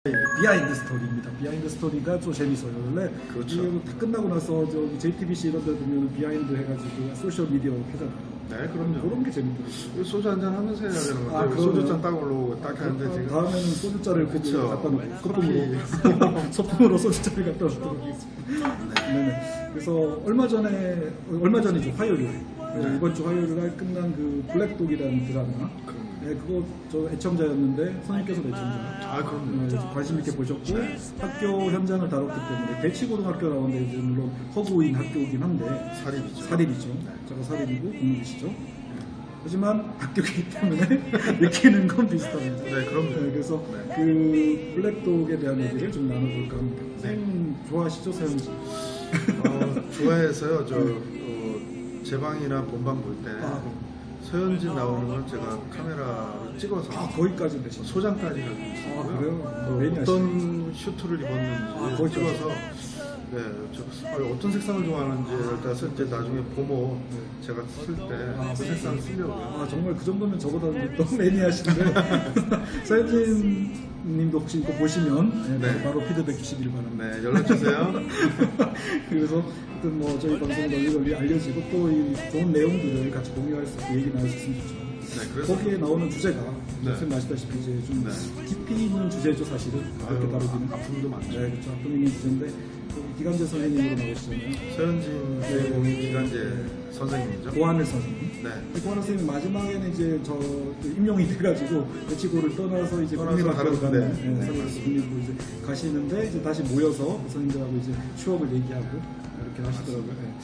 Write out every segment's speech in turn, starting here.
비하인드 스토리입니다. 비하인드 스토리가 좀 재밌어요. 원래 그렇죠. 이거 다 끝나고 나서 저기 JTBC 이런 데 보면 비하인드 해가지고 소셜 미디어 하잖아요. 네, 그럼요. 그런 게 재밌더라고요. 소주 한잔 하면서 해야 되는 건데 그러면- 소주잔 딱 올라오고 딱 하는데 지금 다음에는 소주잔을 그쵸. 갖다 놓고 소품으로 소품으로 소주잔을 갖다 놓도록 하겠습니다. 네네. 그래서 얼마 전이죠, 화요일. 네. 이번 주 화요일 날 끝난 그 블랙독이라는 드라마. 네, 그거 저 애청자였는데 선생님께서도 애청자. 그럼요. 관심 있게 보셨고 학교 현장을 다뤘기 때문에 대치고등학교 나오는데 이제 물론 허구인 학교이긴 한데 사립이죠. 사립이죠. 제가 사립이고 공무이시죠. 하지만 학교이기 때문에 느끼는 건 비슷합니다. 네, 그럼요. 네, 그래서 네. 그 블랙독에 대한 얘기를 좀 나눠볼까 합니다. 네. 선생님 좋아하시죠, 서영지? 좋아해서요. 제 방이나 본방 볼 때 서현진 나오는 걸 제가 카메라로 찍어서 거기까지 되셨죠? 소장까지 가지고 있었고요. 그래요? 또 매니아시네. 어떤 슈트를 입었는지 거기까지. 찍어서 어떤 색상을 좋아하는지를 따서 이제 나중에 보모 제가 쓸 때 그 색상을 쓰려고요. 정말 그 정도면 저보다 너무 매니아신데 서현진 님도 혹시 이거 보시면 네. 바로 피드백 주시길 바랍니다. 네, 연락 주세요. 그래서 뭐 저희 방송 널리 알려지고 또 이 좋은 내용들을 같이 공유할 수 있고 얘기 나눌 수 있으면 좋죠. 네, 그래서 거기에 나오는 주제가 네. 선생님 아시다시피 이제 좀 네. 깊이 있는 주제죠, 사실은. 그렇게 다루기는. 아픔도 많죠. 네, 그렇죠. 아픔 있는 주제인데 거기 기간제 선생님으로 나오시잖아요. 서현진 내공이 기간제 선생님이죠. 고한을 선생님. 네. 고한을 선생님 마지막에는 이제 저 임용이 돼가지고 대치고를 떠나서 이제 떠나서 국립학교로 다른 가는 데. 네, 서울에서 국립으로 이제 가시는데 이제 다시 모여서 선생님들하고 이제 추억을 얘기하고 이렇게 하시더라고요. 네.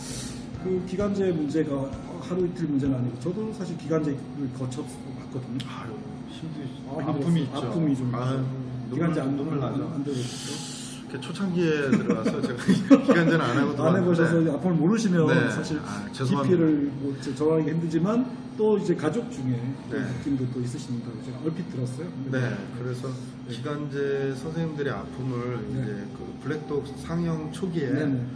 그 기간제 문제가 하루 이틀 문제는 아니고 저도 사실 기간제를 거쳐 봤거든요. 아유, 힘들죠. 힘들었어요. 아픔이 있죠. 아픔이 좀 기간제 눈물 나죠. 안 되겠죠. 이렇게 초창기에 들어가서 제가 기간제는 안 하고 안 해보셔서 아픔을 모르시면 네. 사실 죄송합니다. 깊이를 뭐 저하기 힘들지만 또 이제 가족 중에 또 네. 느낌도 또 있으신다고 제가 얼핏 들었어요. 네, 그래서 기간제 선생님들의 아픔을 네. 이제 그 블랙독 상영 초기에 네네.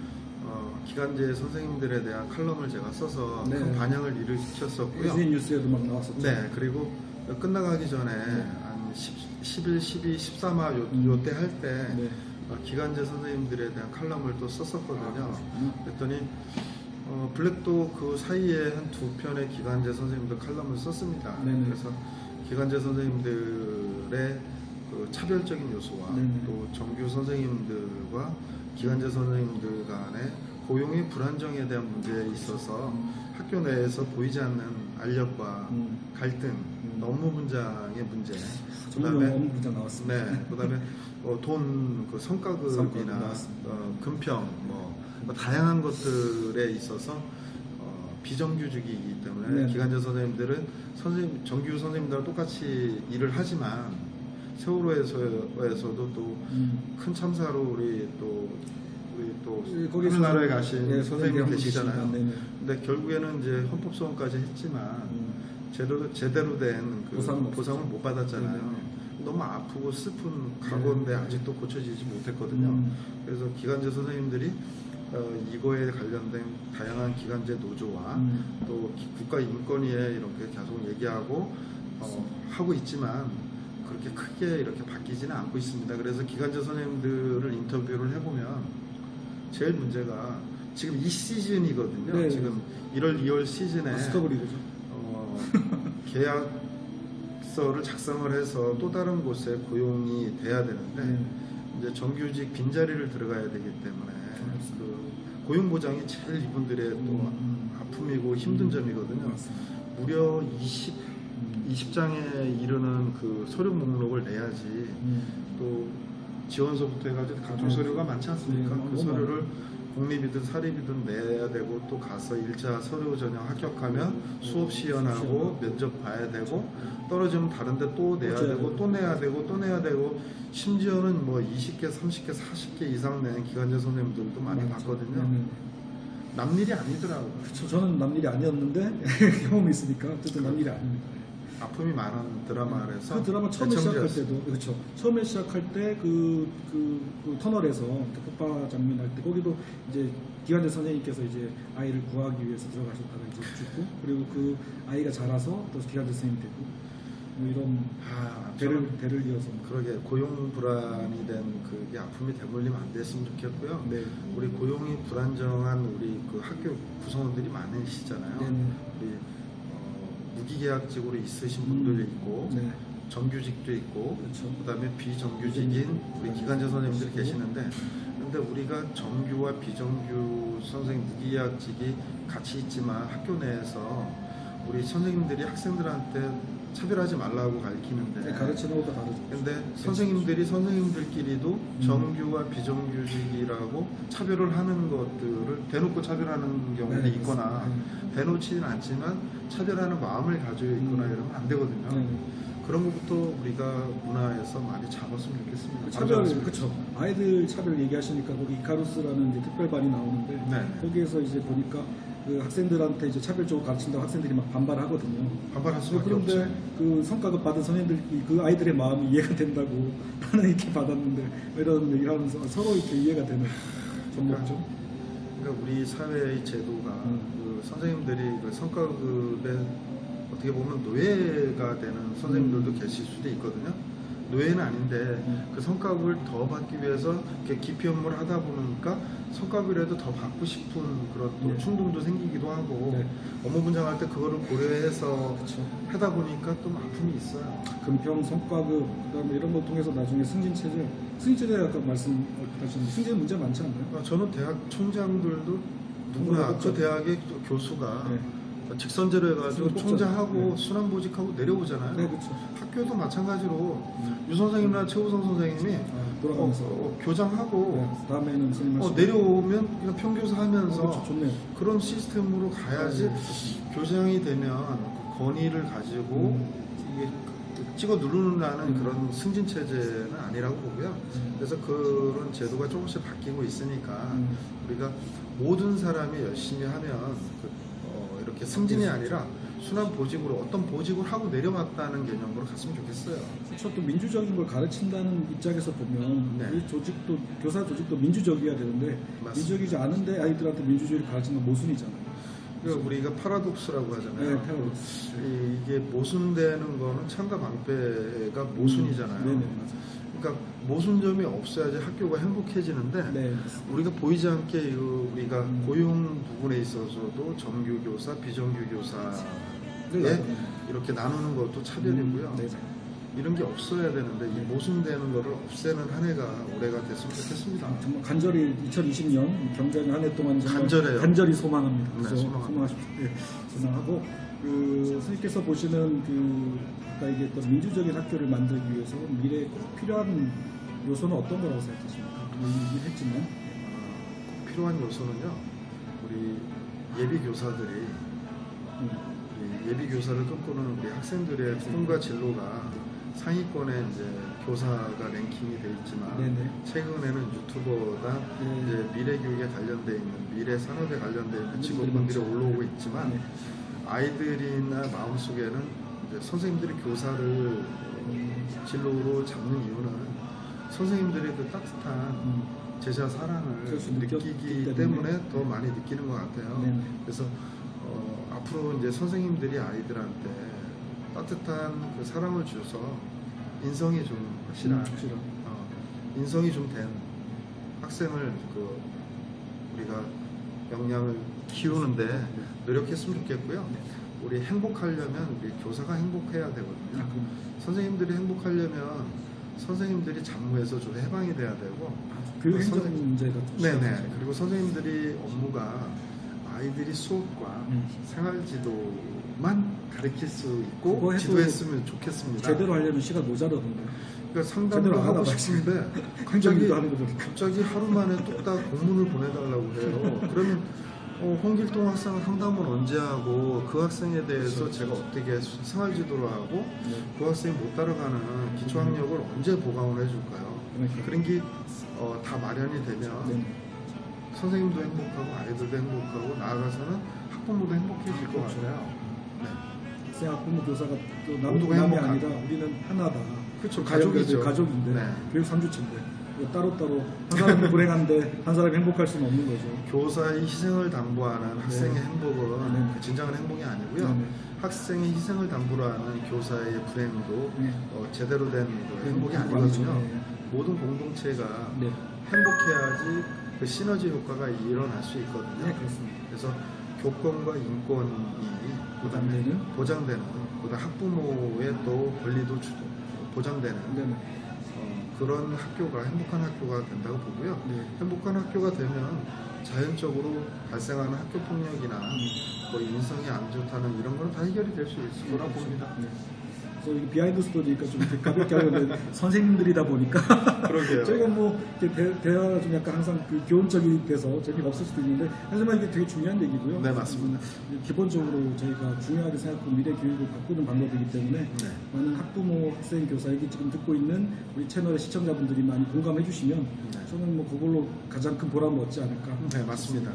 기간제 선생님들에 대한 칼럼을 제가 써서 네. 큰 반향을 일으켰었고요. SN 뉴스에도 막 나왔었죠. 네, 그리고 끝나가기 전에 한 11, 12, 13화 요때 할 때 네. 기간제 선생님들에 대한 칼럼을 또 썼었거든요. 그렇군요. 그랬더니 블랙독 그 사이에 한 두 편의 기간제 선생님들 칼럼을 썼습니다. 네네. 그래서 기간제 선생님들의 그 차별적인 요소와 네네. 또 정규 선생님들과 기간제 선생님들 간의 고용의 불안정에 대한 문제에 있어서 학교 내에서 보이지 않는 알력과 갈등, 업무 분장의 문제, 정말 업무 분장 나왔습니다. 네, 그다음에 돈 그 성과급 성과급이나 나왔습니다. 금평 뭐 다양한 것들에 있어서 비정규직이기 때문에 네. 기간제 선생님들은 정규 선생님들과 똑같이 일을 하지만 세월호에서도 또 큰 참사로 우리 또 거기서 하늘나라에 가신 네, 선생님 선생님이 계시잖아요. 계시니까, 네네. 근데 결국에는 이제 헌법소원까지 했지만 제대로 된 그 보상을 못 받았잖아요. 네네. 너무 아프고 슬픈 과거인데 아직도 고쳐지지 못했거든요. 그래서 기간제 선생님들이 이거에 관련된 다양한 기간제 노조와 또 국가인권위에 이렇게 계속 얘기하고 하고 있지만 그렇게 크게 이렇게 바뀌지는 않고 있습니다. 그래서 기간제 선생님들을 인터뷰를 해보면 제일 문제가 지금 이 시즌이거든요. 네. 지금 1월, 2월 시즌에 스토브리그죠. 계약서를 작성을 해서 또 다른 곳에 고용이 돼야 되는데 이제 정규직 빈자리를 들어가야 되기 때문에 그 고용 보장이 제일 이분들의 또 아픔이고 힘든 점이거든요. 무려 20장에 이르는 그 서류 목록을 내야지 또 지원서부터 해가지고 각종 서류가 많지 않습니까? 그 서류를 공립이든 사립이든 내야 되고 또 가서 1차 서류 전형 합격하면 수업 시연하고 면접 봐야 되고 떨어지면 다른데 또 내야 되고 또 내야 되고 또 내야 되고 심지어는 뭐 20개, 30개, 40개 이상 낸 기간제 선생님들도 많이 봤거든요. 남일이 아니더라고요. 그렇죠. 저는 남일이 아니었는데 경험이 있으니까 어쨌든 남일이 아닙니다. 아픔이 많은 드라마라서 그 드라마 처음에 시작할 때도 그렇죠. 처음에 시작할 때 그 터널에서 폭파 장면 할 때 거기도 이제 기간제 선생님께서 이제 아이를 구하기 위해서 들어가셨다가 이제 죽고 그리고 그 아이가 자라서 또 기간제 선생님 되고 뭐 이런 대를 이어서 그러게 고용 불안이 된 그게 아픔이 대물림 안 됐으면 좋겠고요. 네. 우리 고용이 불안정한 우리 그 학교 구성원들이 많으시잖아요. 네. 우리 무기계약직으로 있으신 분들이 있고 네. 정규직도 있고 그렇죠. 그다음에 비정규직인 우리 기간제 선생님들이 계시는데 근데 우리가 정규와 비정규 선생님 무기계약직이 같이 있지만 학교 내에서 우리 선생님들이 학생들한테 차별하지 말라고 가르치는데 네, 가르치는 것도 다르죠. 근데 선생님들이 선생님들끼리도 정규와 비정규직이라고 차별을 하는 것들을 대놓고 차별하는 경우도 네, 있거나 대놓지는 않지만 차별하는 마음을 가지고 있거나 이러면 안 되거든요. 네. 그런 것부터 우리가 문화에서 많이 잡았으면 좋겠습니다. 차별, 그렇죠. 아이들 차별 얘기하시니까 거기 이카루스라는 이제 특별반이 나오는데 네. 거기에서 이제 보니까 그 학생들한테 이제 차별적으로 가르친다고 학생들이 막 반발하거든요. 반발할 수밖에 그런데 없죠. 그 성과급 받은 선생님들이 그 아이들의 마음이 이해가 된다고 나는 이렇게 받았는데 이런 얘기를 하면서 서로 이렇게 이해가 되는 정도죠. 그러니까 우리 사회의 제도가 그 선생님들이 그 성과급에 어떻게 보면 노예가 되는 선생님들도 계실 수도 있거든요. 노예는 아닌데 그 성과급을 더 받기 위해서 이렇게 기피 업무를 하다 보니까 성과급이라도 더 받고 싶은 그런 또 네. 충동도 생기기도 하고 네. 업무 분장할 때 그거를 고려해서 그렇죠. 하다 보니까 좀 아픔이 있어요. 금평, 성과급, 그다음에 이런 걸 통해서 나중에 승진체제 아까 말씀하신 승진 문제 많지 않나요? 저는 대학 총장들도 누구나 그 대학의 교수가 네. 직선제로 해가지고 뽑잖아요. 총장하고 네. 순환보직하고 내려오잖아요. 네, 그렇죠. 학교도 마찬가지로 유 선생님이나 최우성 선생님이 돌아가면서 교장하고 네, 다음에는 선생님 하시고 내려오면 그냥 평교사 하면서 그렇죠. 좋네요. 그런 시스템으로 가야지 네. 교장이 되면 그 권위를 가지고 이게 찍어 누르는 그런 승진 체제는 아니라고 보고요. 그래서 그런 제도가 조금씩 바뀌고 있으니까 우리가 모든 사람이 열심히 하면 이렇게 승진이 아니라 순환 보직으로 어떤 보직을 하고 내려왔다는 개념으로 갔으면 좋겠어요. 그렇죠. 또 민주적인 걸 가르친다는 입장에서 보면 네. 이 조직도 교사 조직도 민주적이어야 되는데 맞습니다. 민주적이지 않은데 아이들한테 민주주의를 가르치는 건 모순이잖아요. 그러니까 우리가 파라독스라고 하잖아요. 네, 패러독스. 이게 모순되는 거는 창과 방패가 모순이잖아요. 네네, 맞아요. 그러니까 모순점이 없어야지 학교가 행복해지는데 네. 우리가 보이지 않게 우리가 고용 부분에 있어서도 정규 교사, 비정규 교사에 이렇게 나누는 것도 차별이고요. 네. 이런 게 없어야 되는데 이 모순되는 거를 없애는 한 해가 올해가 됐으면 좋겠습니다. 정말 간절히 2020년 경자년 한 해 동안 정말 간절해요. 간절히 소망합니다. 네, 그죠? 소망합니다. 소망하십시오. 네, 소망하고 그 선생님께서 보시는 그 아까 얘기했던 민주적인 학교를 만들기 위해서 미래에 꼭 필요한 요소는 어떤 거라고 생각하십니까? 얘기했지만 꼭 필요한 요소는요. 우리 예비 교사들이 이 예비 교사를 꿈꾸는 우리 학생들의 꿈과 진로가 상위권에 이제 교사가 랭킹이 돼 있지만 네네. 최근에는 유튜버다 이제 미래 교육에 관련돼 있는 미래 산업에 관련돼 있는 직업군들이 올라오고 있지만 네. 아이들이나 마음속에는 이제 선생님들이 교사를 진로로 잡는 이유는 선생님들의 그 따뜻한 제자 사랑을 그래서 느끼기 느꼈기 때문에 더 많이 느끼는 것 같아요. 네네. 그래서 앞으로 이제 선생님들이 아이들한테 따뜻한 그 사랑을 줘서 인성이 좀 확실한 인성이 좀 된 학생을 그 우리가 역량을 키우는데 노력했으면 좋겠고요. 우리 행복하려면 우리 교사가 행복해야 되거든요. 선생님들이 행복하려면 선생님들이 잡무에서 좀 해방이 돼야 되고 교육 행정 문제가 네네. 그리고 선생님들이 업무가 아이들이 수업과 생활지도만 가르칠 수 있고 그거 해도 지도했으면 좋겠습니다. 제대로 하려면 시간 모자라던데. 그러니까 상담도 하고 싶은데 갑자기 하루 만에 뚝딱 공문을 보내달라고 해요. 그러면 홍길동 학생 상담은 언제 하고 그 학생에 대해서 제가 어떻게 생활지도를 하고 그 학생이 못 따라가는 기초학력을 언제 보강을 해줄까요? 그런 게 다 마련이 되면 선생님도 행복하고 아이들도 행복하고 나아가서는 학부모도 행복해질 것 같아요. 학생, 학부모, 교사가 또 모두가 남이 행복하고. 아니라 우리는 하나다. 그렇죠. 가족이죠. 가족이죠. 가족인데 네. 교육 3주체인데 따로따로 한 사람은 불행한데 한 사람이 행복할 수는 없는 거죠. 교사의 희생을 담보하는 학생의 행복은 네. 그 진정한 행복이 아니고요. 네. 학생의 희생을 담보로 하는 교사의 불행도 네. 제대로 된 그 행복이 아니죠. 아니거든요. 네. 모든 공동체가 네. 행복해야지 그 시너지 효과가 일어날 수 있거든요. 네, 그렇습니다. 그래서 교권과 인권이 보장되는? 보장되는 그다음 학부모의 또 권리도 보장되는 네. 그런 학교가 행복한 학교가 된다고 보고요. 네. 행복한 학교가 되면 자연적으로 발생하는 학교 폭력이나 뭐 인성이 안 좋다는 이런 거는 다 해결이 될 수 있을 거라고 봅니다. 네. 그래서 이 비하인드 스토리니까 좀 이렇게 가볍게 하려는데 선생님들이다 보니까 그러게요. 저희가 뭐 이렇게 대화가 좀 약간 항상 그 교훈적이 돼서 재미가 없을 수도 있는데 하지만 이게 되게 중요한 얘기고요. 네, 맞습니다. 기본적으로 저희가 중요하게 생각하고 미래 교육을 바꾸는 방법이기 때문에 네. 많은 학부모, 학생, 교사 여기 지금 듣고 있는 우리 채널의 시청자분들이 많이 공감해 주시면 저는 뭐 그걸로 가장 큰 보람을 얻지 않을까. 네, 맞습니다.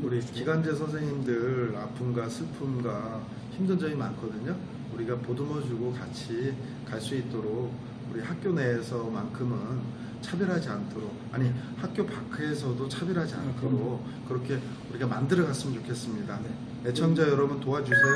우리 기간제 선생님들 아픔과 슬픔과 힘든 점이 많거든요. 우리가 보듬어주고 같이 갈 수 있도록 우리 학교 내에서만큼은 차별하지 않도록, 아니 학교 밖에서도 차별하지 않도록 그렇게 우리가 만들어 갔으면 좋겠습니다. 애청자 여러분 도와주세요.